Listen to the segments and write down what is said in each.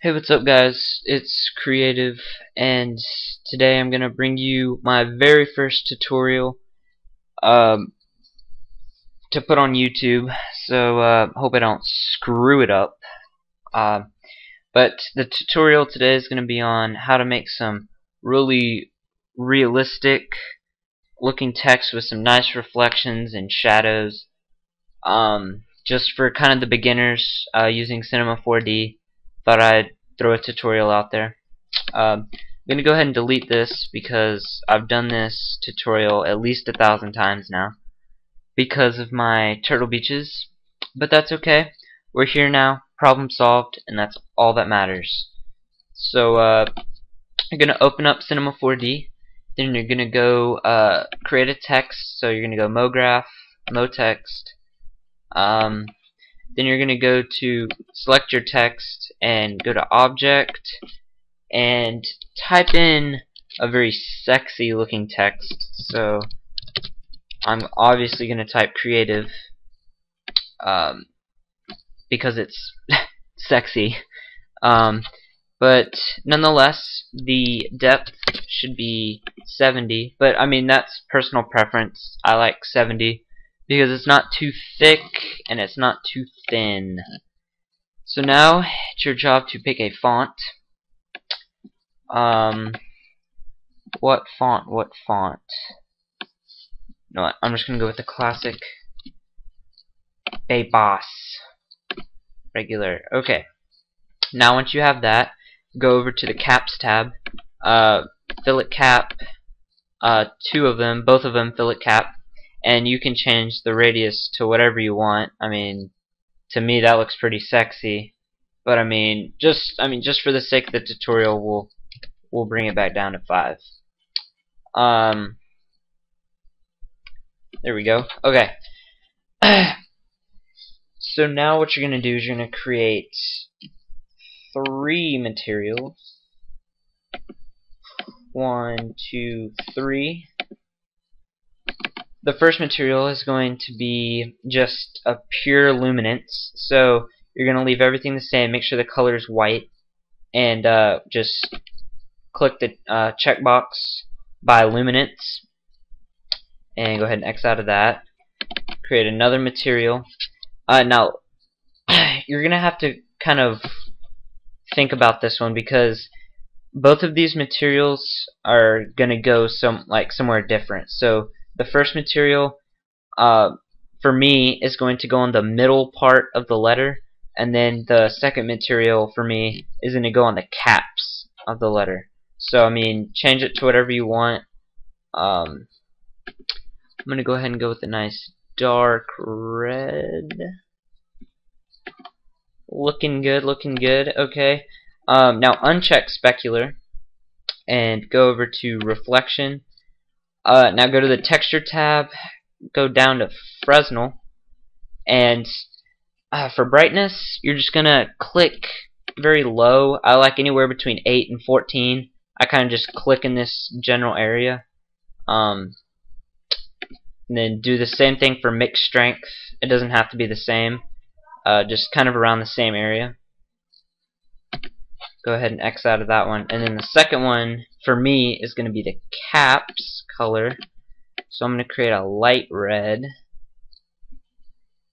Hey, what's up guys? It's Creative, and today I'm gonna bring you my very first tutorial um, to put on YouTube, so hope I don't screw it up. But the tutorial today is gonna be on how to make some really realistic looking text with some nice reflections and shadows, just for kind of the beginners using Cinema 4D. Thought I'd throw a tutorial out there. I'm going to go ahead and delete this because I've done this tutorial at least 1,000 times now because of my Turtle Beaches, but that's okay. We're here now, problem solved, and that's all that matters. So you're going to open up Cinema 4D, then you're going to go create a text, so you're going to go MoGraph, MoText, then you're going to go to select your text and go to Object and type in a very sexy looking text. So I'm obviously going to type creative because it's sexy. But nonetheless, the depth should be 70. But I mean, that's personal preference. I like 70. Because it's not too thick and it's not too thin. So now it's your job to pick a font. What font? What font? You know what? I'm just gonna go with the classic Boss regular. Okay. Now once you have that, go over to the caps tab. Fillet cap. Two of them, both of them fillet cap. And you can change the radius to whatever you want. I mean, to me that looks pretty sexy. But I mean, just for the sake of the tutorial, we'll bring it back down to 5. There we go. Okay. So now what you're gonna do is you're gonna create 3 materials. 1, 2, 3. The first material is going to be just a pure luminance, so you're going to leave everything the same, make sure the color is white, and just click the checkbox by luminance, and go ahead and X out of that. Create another material. Now, you're going to have to kind of think about this one because both of these materials are going to go somewhere different. So the first material, for me, is going to go on the middle part of the letter, and then the second material for me is going to go on the caps of the letter. So I mean, change it to whatever you want. I'm going to go ahead and go with a nice dark red. Looking good, looking good. Okay. Now uncheck specular and go over to reflection. Now go to the texture tab, go down to Fresnel, and for brightness, you're just gonna click very low. I like anywhere between 8 and 14. I kind of just click in this general area. And then do the same thing for mixed strength. It doesn't have to be the same. Just kind of around the same area. Go ahead and X out of that one. And then the second one for me is going to be the caps color. So I'm going to create a light red,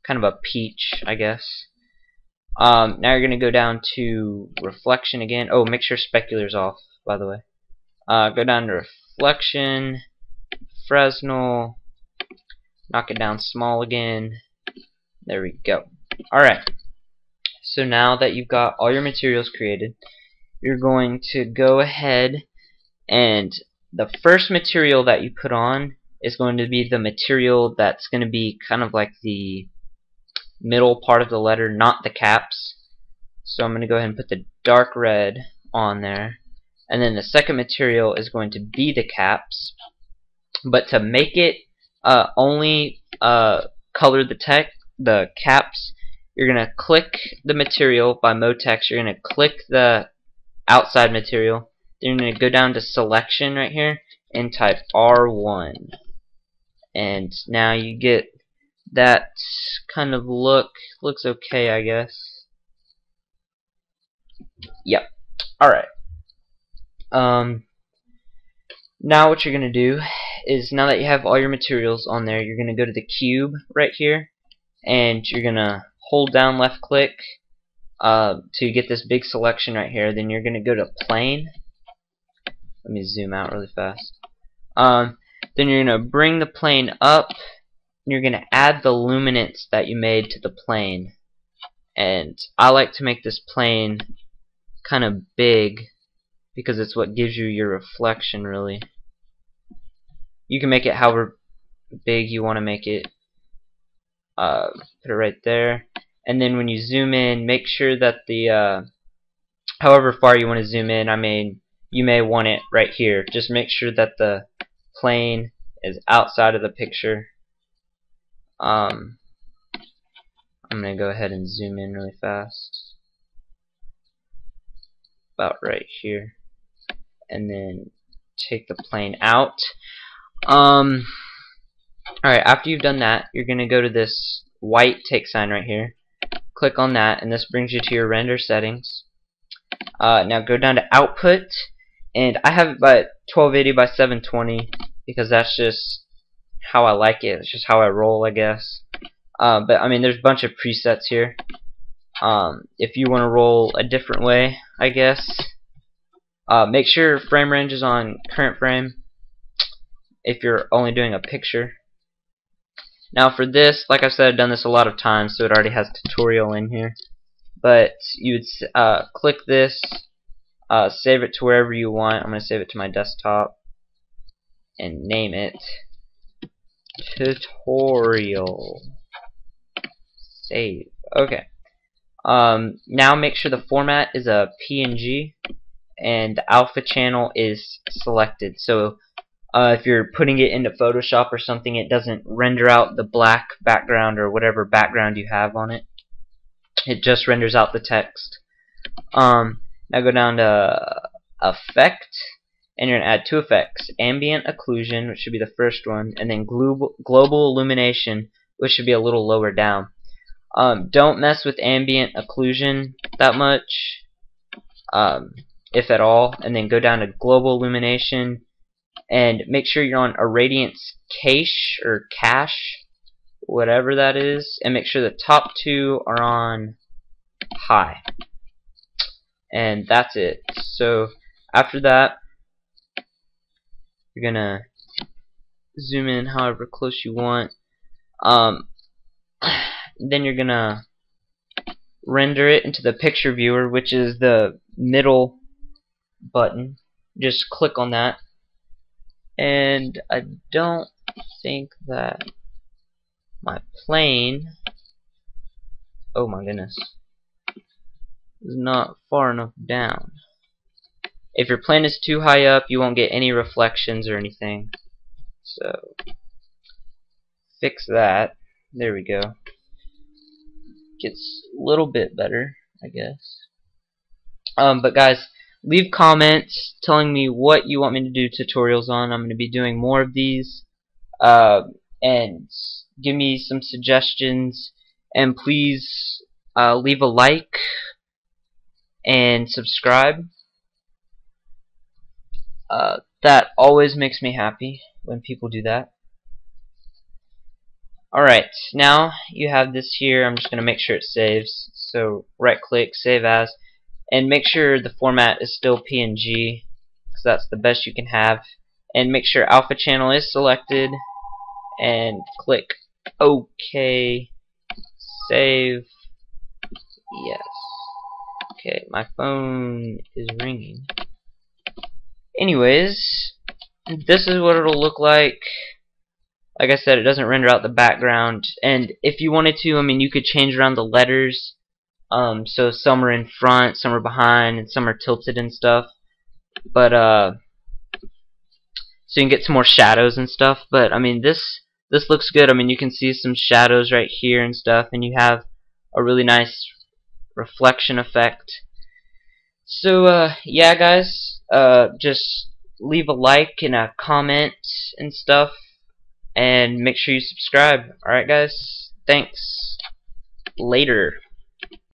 kind of a peach, I guess. Now you're going to go down to reflection again. Oh, make sure specular's off, by the way. Go down to reflection, Fresnel, knock it down small again. There we go. Alright. So now that you've got all your materials created, you're going to go ahead and the first material that you put on is going to be the material that's going to be kind of like the middle part of the letter, not the caps. So I'm going to go ahead and put the dark red on there. And then the second material is going to be the caps. But to make it only color the caps, you're going to click the material by MoText. You're going to click the outside material. Then you're going to go down to selection right here and type R1. And now you get that kind of look. Looks okay, I guess. Yep. Alright. Now what you're going to do is, now that you have all your materials on there, you're going to go to the cube right here, and you're going to hold down left click to get this big selection right here. Then you're going to go to plane. Let me zoom out really fast. Then you're going to bring the plane up, and you're going to add the luminance that you made to the plane. And I like to make this plane kind of big because it's what gives you your reflection, really. You can make it however big you want to make it. Put it right there. And then when you zoom in, make sure that the however far you want to zoom in, I mean, you may want it right here. Just make sure that the plane is outside of the picture. I'm going to go ahead and zoom in really fast. About right here. And then take the plane out. Alright, after you've done that, you're going to go to this white take sign right here. Click on that, and this brings you to your render settings. Now go down to output, and I have it by 1280 by 720 because that's just how I like it. It's just how I roll, I guess. But I mean, there's a bunch of presets here. If you want to roll a different way, I guess, make sure frame range is on current frame if you're only doing a picture. Now for this, like I said, I've done this a lot of times, so it already has tutorial in here. But you would click this, save it to wherever you want. I'm going to save it to my desktop and name it tutorial. Save. Okay. Now make sure the format is a PNG and the alpha channel is selected. So if you're putting it into Photoshop or something, it doesn't render out the black background or whatever background you have on it. It just renders out the text. Now go down to Effect, and you're going to add two effects. Ambient Occlusion, which should be the first one, and then Global Illumination, which should be a little lower down. Don't mess with Ambient Occlusion that much, if at all, and then go down to Global Illumination, and make sure you're on Irradiance Cache, or Cache, whatever that is, and make sure the top two are on high. And that's it. So after that, you're gonna zoom in however close you want. Then you're gonna render it into the picture viewer, which is the middle button. Just click on that. And I don't think that my plane, oh my goodness, is not far enough down. If your plane is too high up, you won't get any reflections or anything. So fix that. There we go. Gets a little bit better, I guess. But guys, leave comments telling me what you want me to do tutorials on. I'm going to be doing more of these. And give me some suggestions. And please leave a like and subscribe. That always makes me happy when people do that. Alright, now you have this here. I'm just going to make sure it saves. So right click, save as, and make sure the format is still PNG, because that's the best you can have. And make sure alpha channel is selected, and click OK, save, yes. Okay, my phone is ringing. Anyways, this is what it'll look like. Like I said, it doesn't render out the background, and if you wanted to, I mean, you could change around the letters, so some are in front, some are behind, and some are tilted and stuff. But so you can get some more shadows and stuff. But I mean, this looks good. I mean, you can see some shadows right here and stuff, and you have a really nice reflection effect. So yeah, guys, just leave a like and a comment and stuff. And make sure you subscribe. Alright guys, thanks. Later.